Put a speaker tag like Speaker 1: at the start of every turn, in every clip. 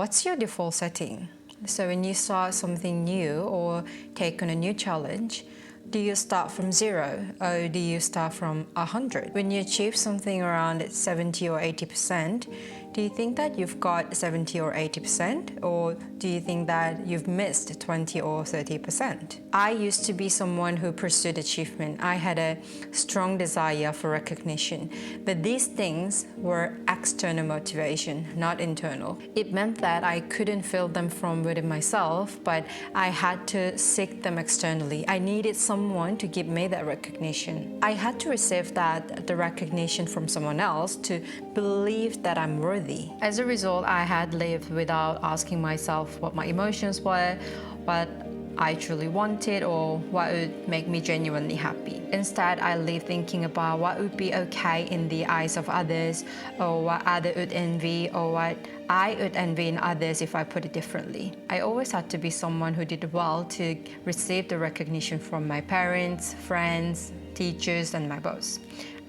Speaker 1: what's your default setting? So when you start something new or take on a new challenge, do you start from 0 or do you start from 100? When you achieve something around 70 or 80%, do you think that you've got 70 or 80%? Or do you think that you've missed 20 or 30%? I used to be someone who pursued achievement. I had a strong desire for recognition. But these things were external motivation, not internal. It meant that I couldn't feel them from within myself, but I had to seek them externally. I needed someone to give me that recognition. I had to receive the recognition from someone else to believe that I'm worthy. As a result, I had lived without asking myself what my emotions were, what I truly wanted, or what would make me genuinely happy. Instead, I lived thinking about what would be okay in the eyes of others, or what others would envy, or what I would envy in others if I put it differently. I always had to be someone who did well to receive the recognition from my parents, friends, teachers, and my boss.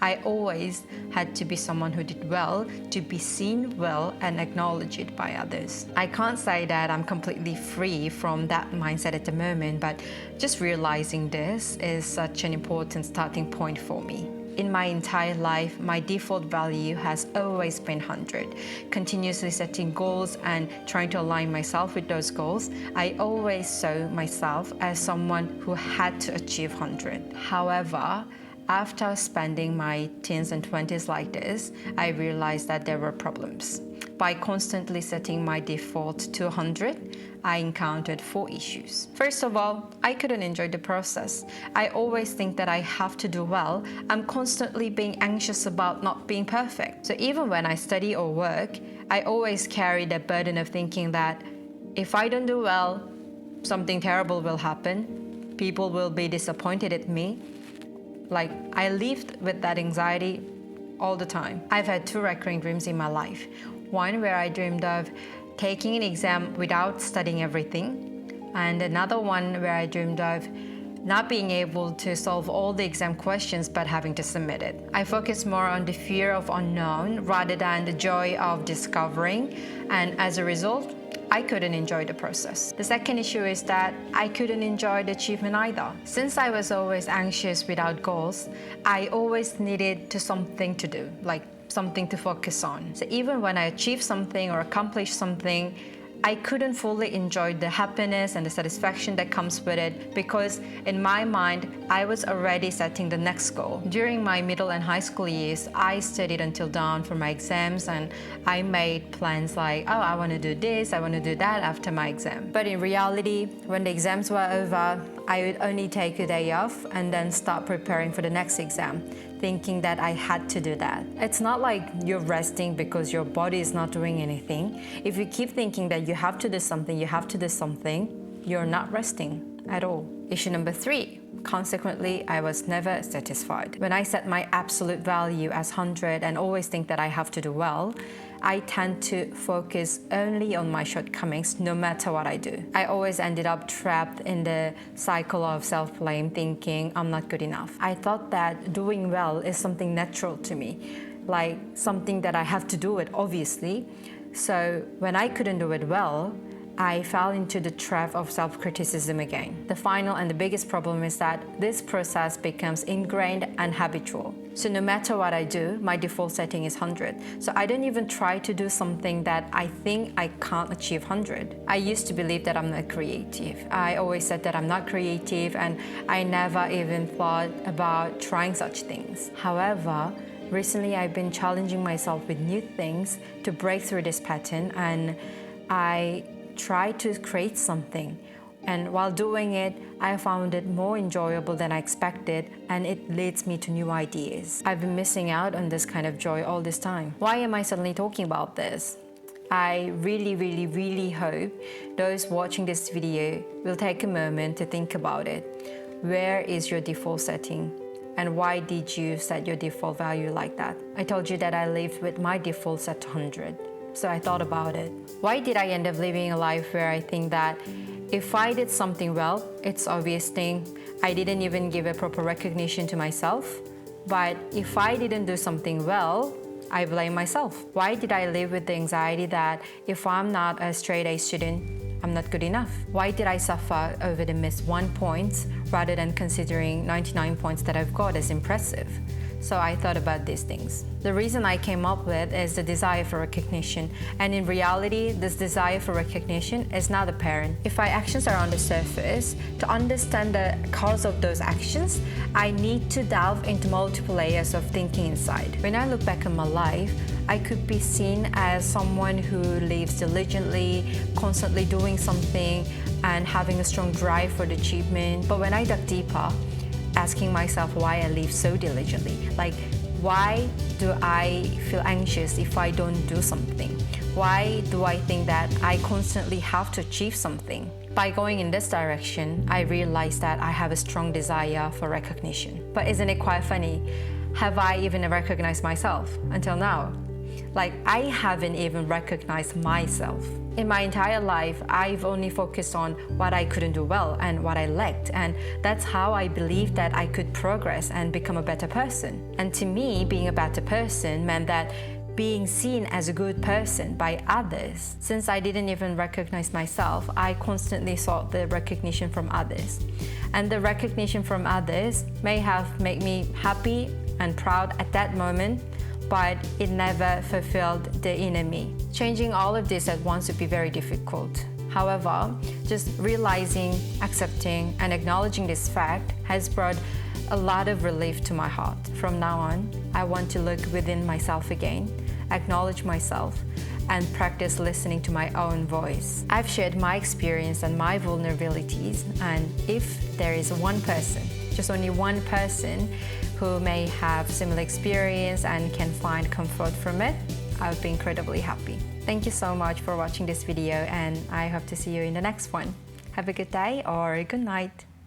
Speaker 1: I always had to be someone who did well to be seen well and acknowledged by others. I can't say that I'm completely free from that mindset at the moment, but just realizing this is such an important starting point for me. In my entire life, my default value has always been 100. Continuously setting goals and trying to align myself with those goals, I always saw myself as someone who had to achieve 100. However, after spending my teens and 20s like this, I realized that there were problems. By constantly setting my default to 100, I encountered 4 issues. First of all, I couldn't enjoy the process. I always think that I have to do well. I'm constantly being anxious about not being perfect. So even when I study or work, I always carry the burden of thinking that if I don't do well, something terrible will happen. People will be disappointed at me. Like, I lived with that anxiety all the time. I've had 2 recurring dreams in my life. One where I dreamed of taking an exam without studying everything, and another one where I dreamed of not being able to solve all the exam questions but having to submit it. I focused more on the fear of unknown rather than the joy of discovering, and as a result, I couldn't enjoy the process. The second issue is that I couldn't enjoy the achievement either. Since I was always anxious without goals, I always needed something to do, like something to focus on. So even when I achieved something or accomplished something, I couldn't fully enjoy the happiness and the satisfaction that comes with it because in my mind, I was already setting the next goal. During my middle and high school years, I studied until dawn for my exams and I made plans like, oh, I want to do this, I want to do that after my exam. But in reality, when the exams were over, I would only take a day off and then start preparing for the next exam, thinking that I had to do that. It's not like you're resting because your body is not doing anything. If you keep thinking that you have to do something, you're not resting at all. Issue number 3. Consequently, I was never satisfied. When I set my absolute value as 100 and always think that I have to do well, I tend to focus only on my shortcomings no matter what I do. I always ended up trapped in the cycle of self-blame, thinking I'm not good enough. I thought that doing well is something natural to me, like something that I have to do it, obviously. So when I couldn't do it well, I fell into the trap of self-criticism again. The final and the biggest problem is that this process becomes ingrained and habitual. So no matter what I do, my default setting is 100. So I don't even try to do something that I think I can't achieve 100. I used to believe that I'm not creative. I always said that I'm not creative and I never even thought about trying such things. However, recently I've been challenging myself with new things to break through this pattern, and I try to create something, and while doing it, I found it more enjoyable than I expected, and it leads me to new ideas. I've been missing out on this kind of joy all this time. Why am I suddenly talking about this? I really hope those watching this video will take a moment to think about it. Where is your default setting? And why did you set your default value like that? I told you that I lived with my default set to 100. So I thought about it. Why did I end up living a life where I think that if I did something well, it's obvious thing. I didn't even give a proper recognition to myself. But if I didn't do something well, I blame myself. Why did I live with the anxiety that if I'm not a straight A student, I'm not good enough? Why did I suffer over the missed 1 point rather than considering 99 points that I've got as impressive? So I thought about these things. The reason I came up with is the desire for recognition. And in reality, this desire for recognition is not apparent. If my actions are on the surface, to understand the cause of those actions, I need to delve into multiple layers of thinking inside. When I look back on my life, I could be seen as someone who lives diligently, constantly doing something, and having a strong drive for the achievement. But when I dug deeper, asking myself why I live so diligently. Like, why do I feel anxious if I don't do something? Why do I think that I constantly have to achieve something? By going in this direction, I realized that I have a strong desire for recognition. But isn't it quite funny? Have I even recognized myself until now? Like, I haven't even recognized myself. In my entire life, I've only focused on what I couldn't do well and what I lacked, and that's how I believed that I could progress and become a better person. And to me, being a better person meant that being seen as a good person by others. Since I didn't even recognize myself, I constantly sought the recognition from others. And the recognition from others may have made me happy and proud at that moment, but it never fulfilled the inner me. Changing all of this at once would be very difficult. However, just realizing, accepting, and acknowledging this fact has brought a lot of relief to my heart. From now on, I want to look within myself again, acknowledge myself, and practice listening to my own voice. I've shared my experience and my vulnerabilities, and if there is one person, just only one person, who may have similar experience and can find comfort from it, I would be incredibly happy. Thank you so much for watching this video, and I hope to see you in the next one. Have a good day or good night.